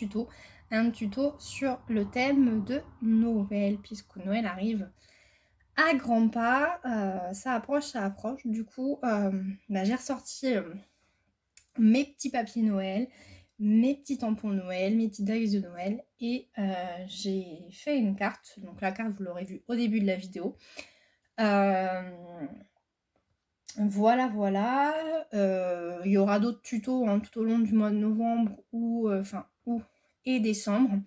tuto. Un tuto sur le thème de Noël, puisque Noël arrive à grands pas. Ça approche, ça approche. Du coup, j'ai ressorti mes petits papiers Noël, mes petits tampons Noël, mes petits dies de Noël. Et j'ai fait une carte. Donc la carte, vous l'aurez vue au début de la vidéo. Voilà, voilà. Il y aura d'autres tutos tout au long du mois de novembre et décembre.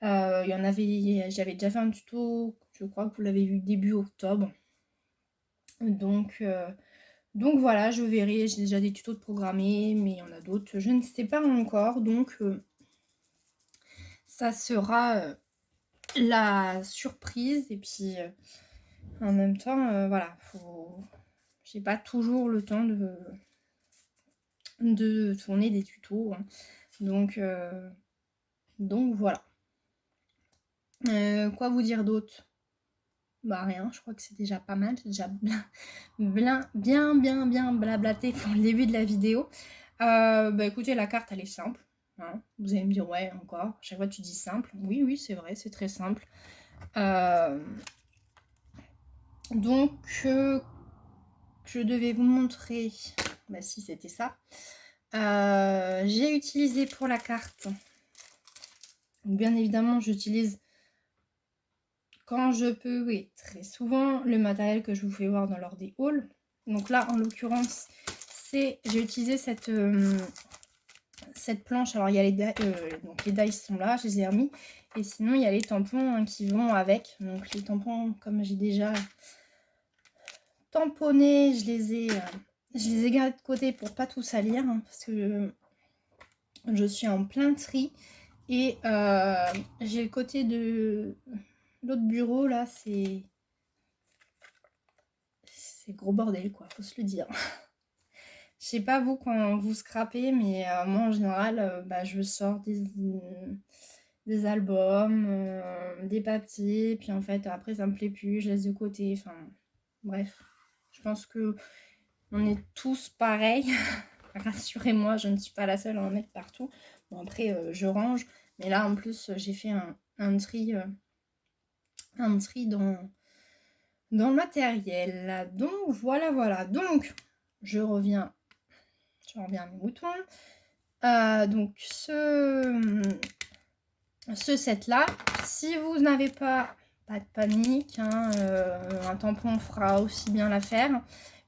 Il y en avait, j'avais déjà fait un tuto, je crois que vous l'avez vu début octobre. Donc voilà, je verrai. J'ai déjà des tutos de programmés, mais il y en a d'autres, je ne sais pas encore. Donc ça sera la surprise. Et puis en même temps, voilà, j'ai pas toujours le temps de tourner des tutos, hein. Donc voilà. Quoi vous dire d'autre? Bah rien, je crois que c'est déjà pas mal. J'ai déjà bien blablaté pour le début de la vidéo. Écoutez, la carte elle est simple, hein. Vous allez me dire ouais encore, chaque fois tu dis simple. Oui c'est vrai, c'est très simple. Donc je devais vous montrer, si c'était ça. J'ai utilisé pour la carte, bien évidemment j'utilise quand je peux, oui, très souvent, le matériel que je vous fais voir dans l'ordre des hauls. Donc là, en l'occurrence, j'ai utilisé cette planche. Alors, il y a les dies sont là, je les ai remis. Et sinon, il y a les tampons qui vont avec. Donc, les tampons, comme j'ai déjà tamponné, je les ai gardés de côté pour pas tout salir, hein, parce que je suis en plein tri. Et j'ai le côté de l'autre bureau, là, c'est gros bordel, quoi, faut se le dire. Je sais pas vous quand vous scrapez, mais moi en général, je sors des albums, des papiers, puis en fait après ça me plaît plus, je laisse de côté, enfin bref. Je pense que on est tous pareils. Rassurez-moi, je ne suis pas la seule à en mettre partout. Bon après je range, mais là en plus j'ai fait un tri dans le matériel. Donc voilà. Donc je reviens à mes moutons. Donc ce set là, si vous n'avez pas de panique, hein, un tampon fera aussi bien l'affaire,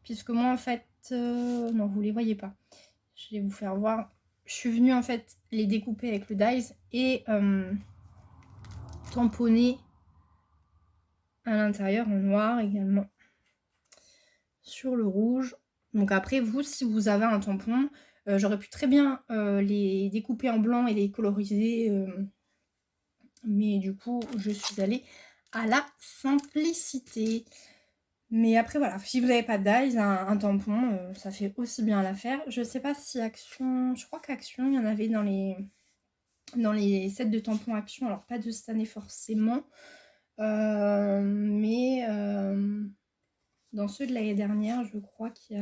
puisque moi en fait non, vous les voyez pas, je vais vous faire voir. Je suis venue en fait les découper avec le dies et tamponner à l'intérieur en noir également sur le rouge. Donc après vous, si vous avez un tampon, j'aurais pu très bien les découper en blanc et les coloriser, mais du coup je suis allée à la simplicité. Mais après voilà, si vous n'avez pas de dies, un tampon, ça fait aussi bien l'affaire. Je sais pas si Action, je crois qu'Action, il y en avait dans les sets de tampons Action, alors pas de cette année forcément, mais dans ceux de l'année dernière, je crois qu'il y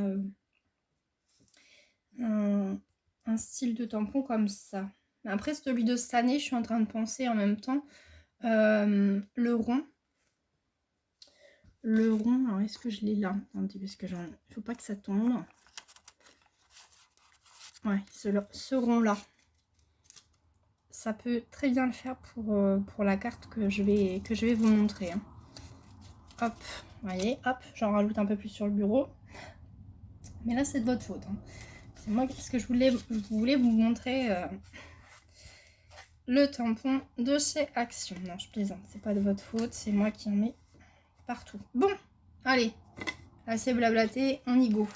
a un style de tampon comme ça. Après celui de cette année, je suis en train de penser en même temps le rond. Alors est-ce que je l'ai là? Attendez, parce que il faut pas que ça tombe. Ouais, ce rond là. Ça peut très bien le faire pour la carte que je vais vous montrer, hein. Hop, vous voyez, hop, j'en rajoute un peu plus sur le bureau. Mais là, c'est de votre faute, hein. C'est moi parce que je voulais vous montrer le tampon de chez Action. Non, je plaisante, c'est pas de votre faute, c'est moi qui en mets partout. Bon, allez, assez blablaté, on y go.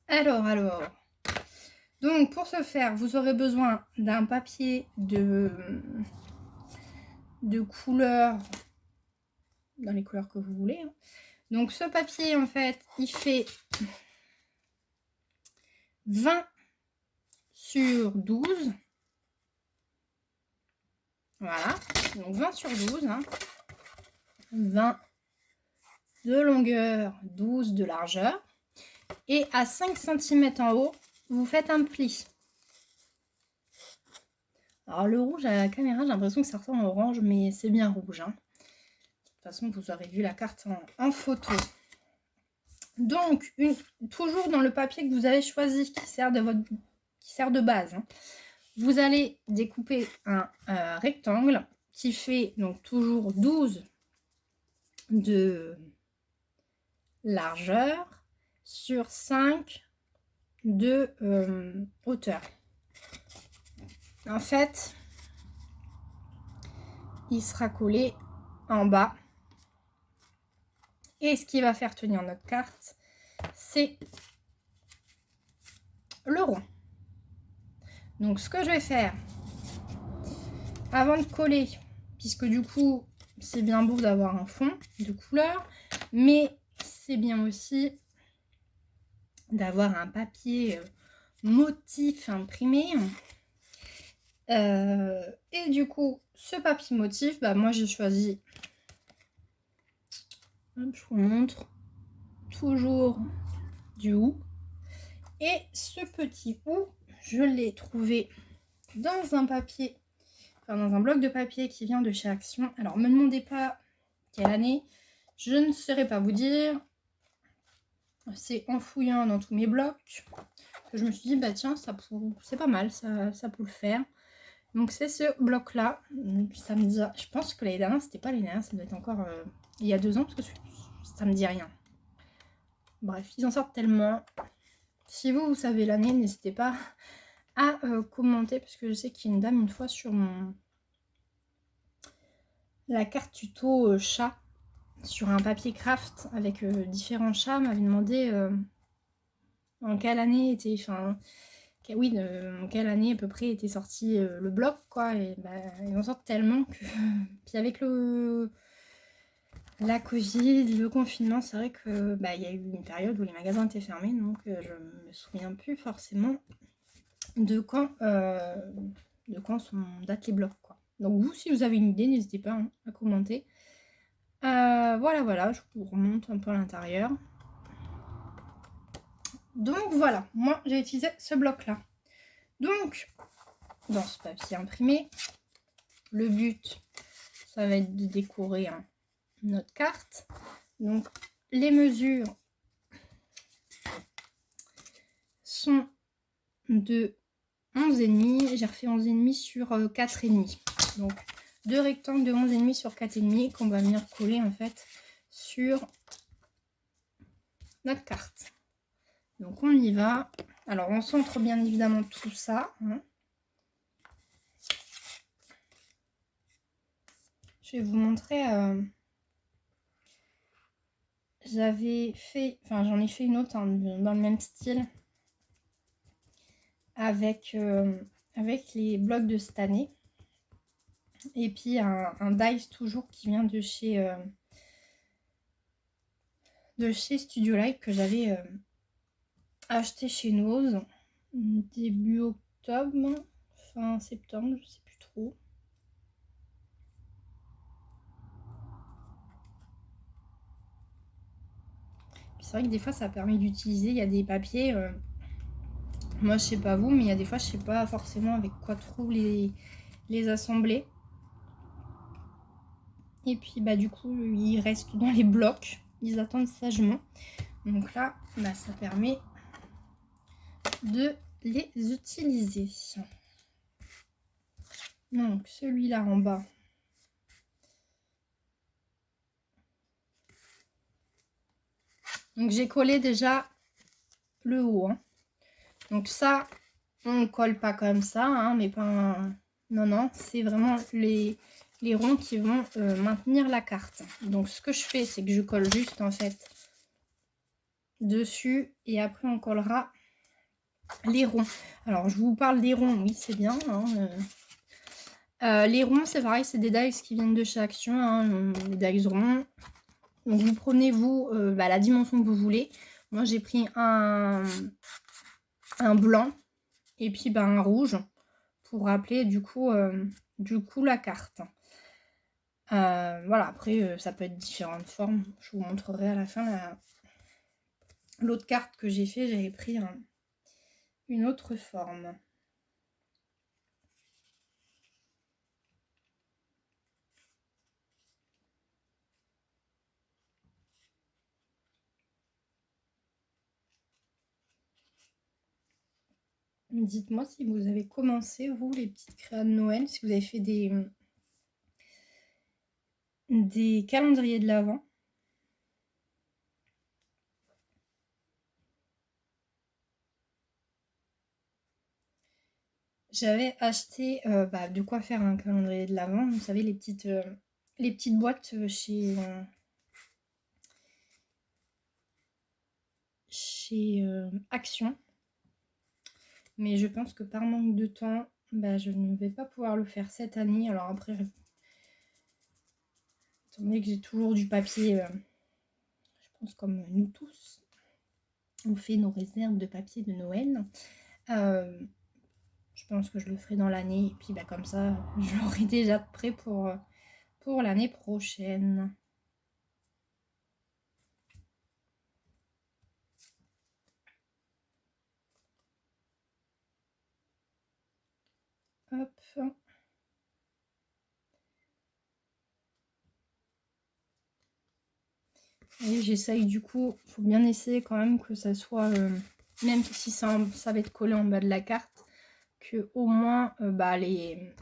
Alors. Donc, pour ce faire, vous aurez besoin d'un papier de couleur, dans les couleurs que vous voulez, hein. Donc, ce papier, en fait, il fait 20 sur 12. Voilà, donc 20 sur 12, hein. 20 de longueur, 12 de largeur. Et à 5 cm en haut, vous faites un pli. Alors le rouge à la caméra, j'ai l'impression que ça ressemble au orange, mais c'est bien rouge. Hein. De toute façon, vous aurez vu la carte en photo. Donc, toujours dans le papier que vous avez choisi, qui sert de base, hein, vous allez découper un rectangle qui fait donc toujours 12 de largeur sur 5 de hauteur. En fait, il sera collé en bas. Et ce qui va faire tenir notre carte, c'est le rond. Donc ce que je vais faire, avant de coller, puisque du coup, c'est bien beau d'avoir un fond de couleur, mais c'est bien aussi d'avoir un papier motif imprimé. Et du coup, ce papier motif, bah, moi j'ai choisi, hop, je vous montre, toujours du hou. Et ce petit hou, je l'ai trouvé dans un papier, enfin dans un bloc de papier qui vient de chez Action. Alors, me demandez pas quelle année, je ne saurais pas vous dire. C'est en fouillant dans tous mes blocs que je me suis dit, bah tiens, c'est pas mal, ça peut le faire. Donc c'est ce bloc là, ça me dit, je pense que l'année dernière, c'était pas l'année dernière, ça doit être encore il y a 2 ans, parce que ça me dit rien. Bref, ils en sortent tellement. Si vous savez l'année, n'hésitez pas à commenter, parce que je sais qu'il y a une dame une fois sur la carte tuto chat, sur un papier craft avec différents chats, m'avait demandé en quelle année était, enfin, en quelle année à peu près était sorti le bloc, quoi. Et bah, ils en sortent tellement que. Puis avec la Covid, le confinement, c'est vrai que bah, y a eu une période où les magasins étaient fermés, donc je me souviens plus forcément de quand date les blocs, quoi. Donc vous, si vous avez une idée, n'hésitez pas hein, à commenter. Voilà, je vous remonte un peu à l'intérieur. Donc voilà, moi j'ai utilisé ce bloc-là. Donc, dans ce papier imprimé, le but, ça va être de décorer notre carte. Donc, les mesures sont de 11,5. J'ai refait 11,5 sur 4,5. Donc, 2 rectangles de 11,5 sur 4,5 qu'on va venir coller en fait sur notre carte. Donc, on y va. Alors, on centre bien évidemment tout ça. Hein. Je vais vous montrer. J'en ai fait une autre hein, dans le même style avec les blocs de cette année. Et puis un dice toujours qui vient de chez Studio Light que j'avais acheté chez Nose début octobre, fin septembre, je sais plus trop. C'est vrai que des fois ça permet d'utiliser, il y a des papiers, moi je sais pas vous, mais il y a des fois je sais pas forcément avec quoi trop les assembler. Et puis bah du coup ils restent dans les blocs, ils attendent sagement. Donc là bah, ça permet de les utiliser. Donc celui-là en bas. Donc j'ai collé déjà le haut. Hein. Donc ça, on ne colle pas comme ça, hein, mais pas non, c'est vraiment les ronds qui vont maintenir la carte. Donc ce que je fais, c'est que je colle juste en fait dessus et après on collera les ronds. Alors je vous parle des ronds, oui c'est bien. Hein, les ronds, c'est pareil, c'est des dies qui viennent de chez Action, hein, des dies ronds. Donc vous prenez la dimension que vous voulez. Moi j'ai pris un blanc et puis un rouge pour rappeler du coup la carte. Voilà, après ça peut être différentes formes. Je vous montrerai à la fin l'autre carte que j'ai fait, j'avais pris une autre forme. Dites-moi si vous avez commencé, vous, les petites créas de Noël, si vous avez fait des calendriers de l'Avent. J'avais acheté de quoi faire un calendrier de l'Avent. Vous savez, les petites boîtes chez Action. Mais je pense que par manque de temps, je ne vais pas pouvoir le faire cette année. Alors après, étant donné que j'ai toujours du papier, je pense comme nous tous, on fait nos réserves de papier de Noël. Je pense que je le ferai dans l'année. Et puis comme ça, je l'aurai déjà prêt pour l'année prochaine. Hop. Et j'essaye du coup, il faut bien essayer quand même que ça soit, même si ça va être collé en bas de la carte, que au moins les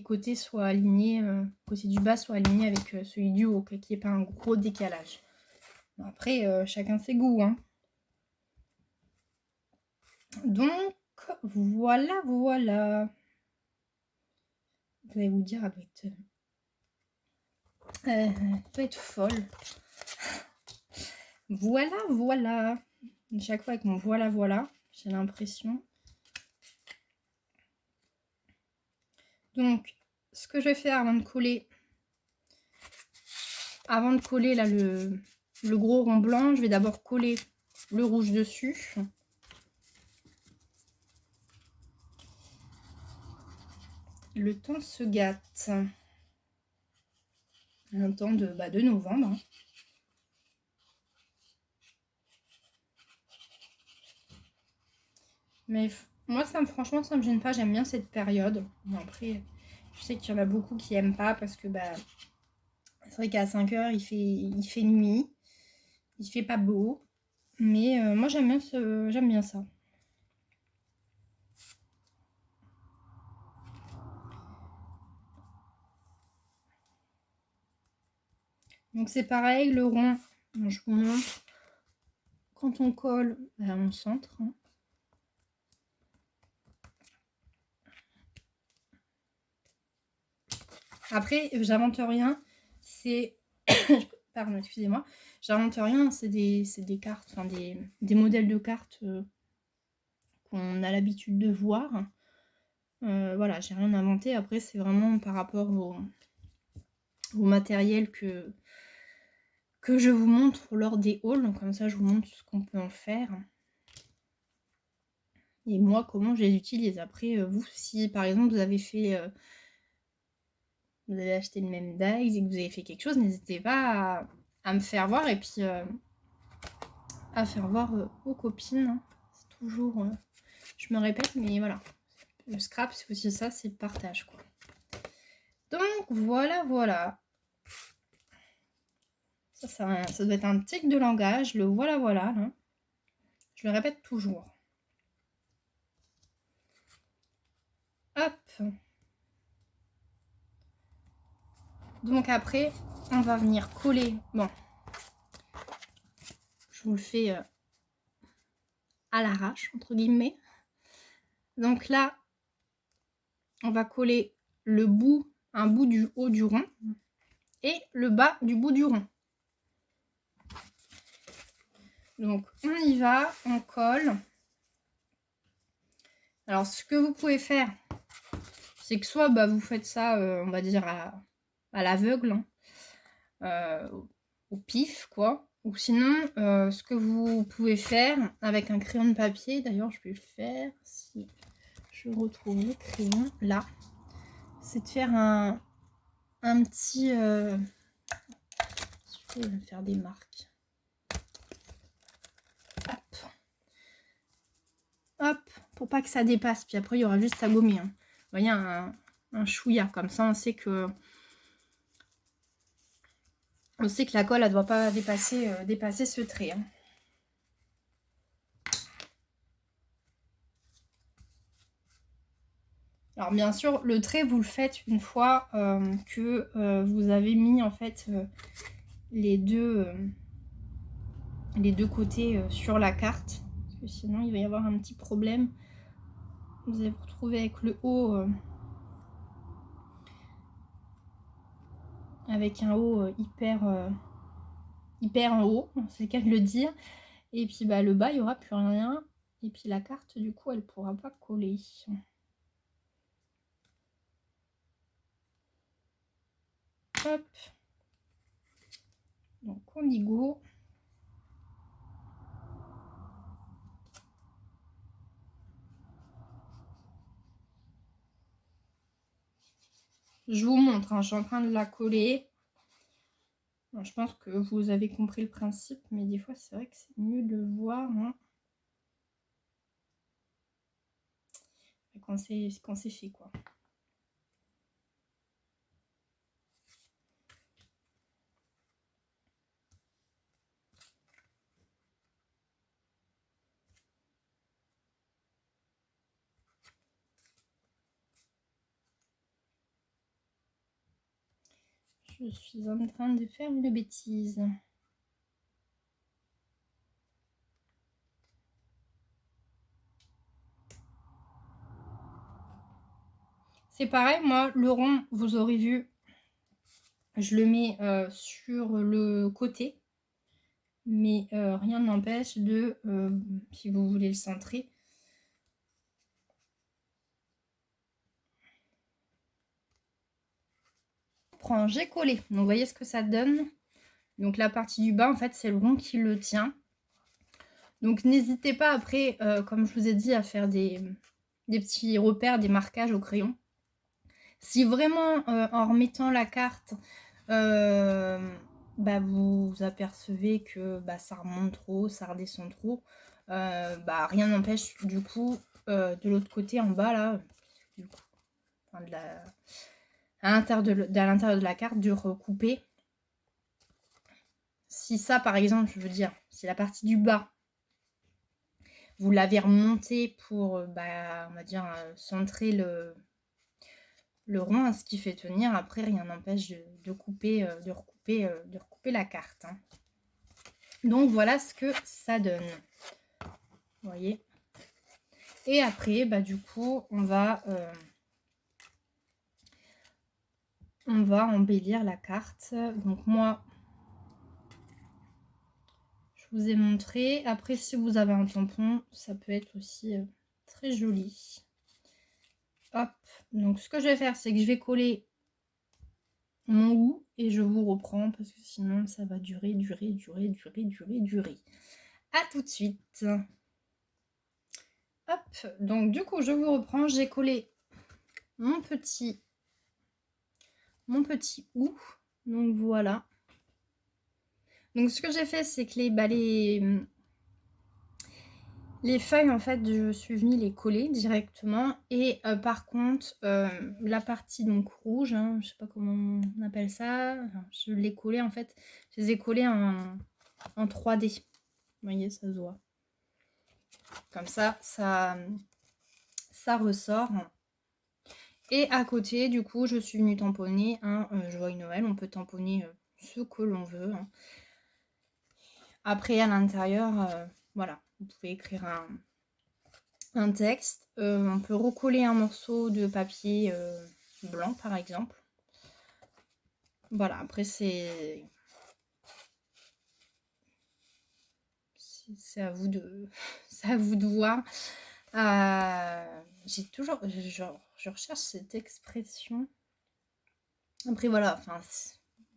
côtés soient alignés, côté du bas soit aligné avec celui du haut, qu'il n'y ait pas un gros décalage. Bon, après, chacun ses goûts, hein. Donc, voilà. Vous allez vous dire, elle doit être folle. Voilà. Chaque fois avec mon voilà, j'ai l'impression. Donc, ce que je vais faire avant de coller là le gros rond blanc, je vais d'abord coller le rouge dessus. Le temps se gâte. Un temps de novembre. Hein. Mais moi, franchement, ça me gêne pas. J'aime bien cette période. Bon, après, je sais qu'il y en a beaucoup qui aiment pas parce que c'est vrai qu'à 5 heures, il fait nuit. Il fait pas beau. Mais moi, j'aime bien ça. Donc c'est pareil, le rond, je vous montre. Quand on colle, on centre. Hein. Après, j'invente rien. C'est... Pardon, excusez-moi. J'invente rien, c'est des cartes, enfin des modèles de cartes qu'on a l'habitude de voir. Voilà, j'ai rien inventé. Après, c'est vraiment par rapport au matériel que je vous montre lors des hauls. Donc comme ça, je vous montre ce qu'on peut en faire. Et moi, comment je les utilise. Après, vous, si par exemple, vous avez acheté le même dies et que vous avez fait quelque chose, n'hésitez pas à me faire voir et puis à faire voir aux copines. Hein. C'est toujours... je me répète, mais voilà. Le scrap, c'est aussi ça, c'est le partage, quoi. Donc, voilà. Ça doit être un tic de langage, le voilà. Là. Je le répète toujours. Hop. Donc après, on va venir coller. Bon. Je vous le fais à l'arrache, entre guillemets. Donc là, on va coller un bout du haut du rond et le bas du bout du rond. Donc on y va, on colle. Alors ce que vous pouvez faire, c'est que soit vous faites ça, on va dire à l'aveugle, au pif, quoi. Ou sinon, ce que vous pouvez faire avec un crayon de papier, d'ailleurs je vais le faire si je retrouve le crayon là, c'est de faire un petit... je vais faire des marques. Hop, pour pas que ça dépasse. Puis après, il y aura juste à gommer. Hein. Vous voyez, un chouïa. Comme ça, on sait que la colle, elle ne doit pas dépasser ce trait. Hein. Alors bien sûr, le trait, vous le faites une fois que vous avez mis en fait les deux côtés sur la carte. Parce que sinon, il va y avoir un petit problème. Vous allez vous retrouver avec le haut, avec un haut hyper en haut, c'est le cas de le dire. Et puis bah, le bas, il n'y aura plus rien. Et puis la carte, du coup, elle ne pourra pas coller. Hop. Donc on y go. Je vous montre, hein, je suis en train de la coller. Bon, je pense que vous avez compris le principe, mais des fois c'est vrai que c'est mieux de voir hein, quand c'est fait quoi. Je suis en train de faire une bêtise. C'est pareil, moi, le rond, vous aurez vu, je le mets sur le côté. Mais rien n'empêche de, si vous voulez le centrer, j'ai collé. Donc vous voyez ce que ça donne. Donc la partie du bas, en fait, c'est le rond qui le tient. Donc n'hésitez pas après, comme je vous ai dit, à faire des petits repères, des marquages au crayon. Si vraiment, en remettant la carte, bah, vous apercevez que bah, ça remonte trop, ça redescend trop, bah, rien n'empêche du coup, de l'autre côté en bas là, du coup, enfin, à l'intérieur de la carte, de recouper. Si ça, par exemple, je veux dire, si la partie du bas, vous l'avez remontée pour, bah, on va dire, centrer le rond, hein, ce qui fait tenir. Après, rien n'empêche de recouper la carte. Hein. Donc, voilà ce que ça donne. Vous voyez. Et après, bah, du coup, on va embellir la carte. Donc, moi, je vous ai montré. Après, si vous avez un tampon, ça peut être aussi très joli. Hop. Donc, ce que je vais faire, c'est que je vais coller mon ou et je vous reprends parce que sinon, ça va durer. À tout de suite. Hop. Donc, du coup, je vous reprends. J'ai collé mon petit ou. Donc, voilà. Donc, ce que j'ai fait, c'est que les feuilles, en fait, je suis venue les coller directement. Et par contre, la partie donc rouge, hein, je sais pas comment on appelle ça, enfin, je l'ai collé en fait, je les ai collés en 3D. Vous voyez, ça se voit. Comme ça ressort. Et à côté, du coup, je suis venue tamponner un joyeux Noël. On peut tamponner ce que l'on veut. Hein. Après, à l'intérieur, voilà, vous pouvez écrire un texte. On peut recoller un morceau de papier blanc, par exemple. Voilà, après, c'est à vous de voir. J'ai toujours, je recherche cette expression. Après voilà, enfin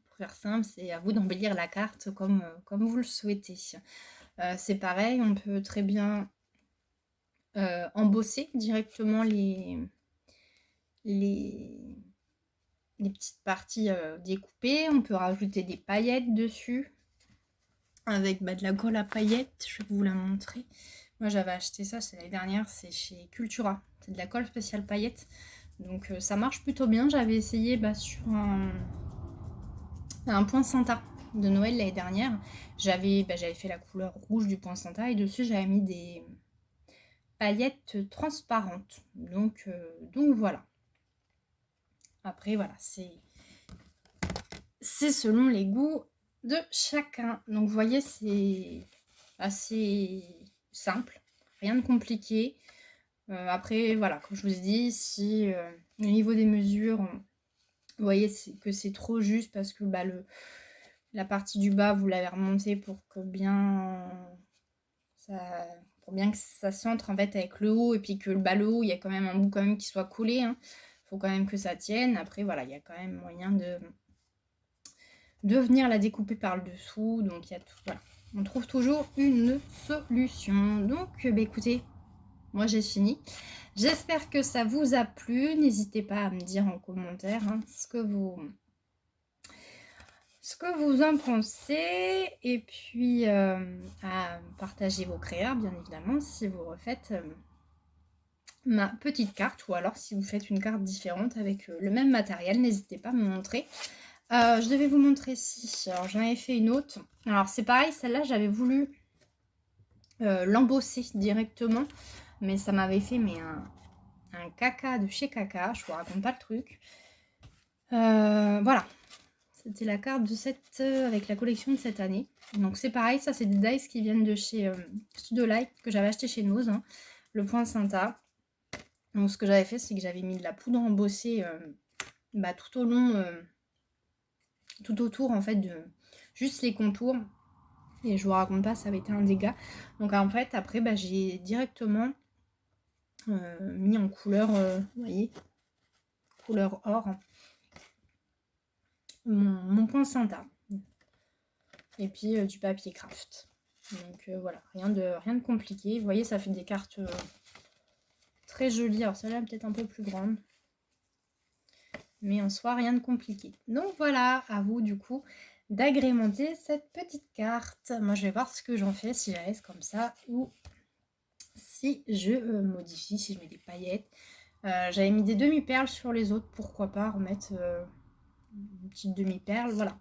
pour faire simple, c'est à vous d'embellir la carte comme vous le souhaitez. C'est pareil, on peut très bien embosser directement les petites parties découpées. On peut rajouter des paillettes dessus avec de la colle à paillettes. Je vais vous la montrer. Moi j'avais acheté ça, c'est l'année dernière, c'est chez Cultura. C'est de la colle spéciale paillettes. Donc ça marche plutôt bien. J'avais essayé sur un poinsettia de Noël l'année dernière. J'avais fait la couleur rouge du poinsettia et dessus j'avais mis des paillettes transparentes. Donc voilà. Après, voilà, c'est selon les goûts de chacun. Donc, vous voyez, c'est assez simple, rien de compliqué. Après, voilà, comme je vous ai dit, si au niveau des mesures, vous voyez que c'est trop juste parce que la partie du bas, vous l'avez remontée pour bien que ça centre en fait avec le haut, et puis que le haut, il y a quand même un bout quand même qui soit collé. Hein. Faut quand même que ça tienne. Après, voilà, il y a quand même moyen de venir la découper par le dessous. Donc, il y a tout, voilà. On trouve toujours une solution. Donc, bah, écoutez, moi j'ai fini. J'espère que ça vous a plu. N'hésitez pas à me dire en commentaire hein, ce que vous en pensez. Et puis à partager vos créas, bien évidemment, si vous refaites ma petite carte. Ou alors si vous faites une carte différente avec le même matériel, n'hésitez pas à me montrer. Je devais vous montrer si. Alors j'en avais fait une autre. Alors c'est pareil, celle-là j'avais voulu l'embosser directement. Mais ça m'avait fait un caca de chez caca. Je vous raconte pas le truc. Voilà. C'était la carte de avec la collection de cette année. Donc c'est pareil, ça c'est des dice qui viennent de chez Studio Light que j'avais acheté chez Nose. Hein, le Poinsettia. Donc ce que j'avais fait, c'est que j'avais mis de la poudre embossée tout au long, tout autour en fait de juste les contours. Et je vous raconte pas, ça avait été un dégât. Donc en fait après j'ai directement mis en couleur, vous voyez, couleur or, mon Poinsettia. Et puis du papier craft. Donc voilà, rien de compliqué. Vous voyez, ça fait des cartes très jolies. Alors celle-là peut-être un peu plus grande. Mais en soi, rien de compliqué. Donc voilà, à vous du coup d'agrémenter cette petite carte. Moi, je vais voir ce que j'en fais, si je la laisse comme ça ou si je modifie, si je mets des paillettes. J'avais mis des demi-perles sur les autres. Pourquoi pas remettre une petite demi-perle, voilà.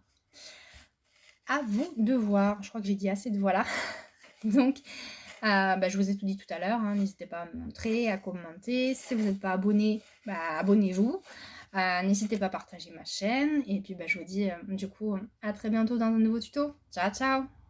À vous de voir. Je crois que j'ai dit assez de voilà. Donc, je vous ai tout dit tout à l'heure. Hein. N'hésitez pas à me montrer, à commenter. Si vous n'êtes pas abonné, abonnez-vous. N'hésitez pas à partager ma chaîne. Et puis, je vous dis du coup à très bientôt dans un nouveau tuto. Ciao, ciao!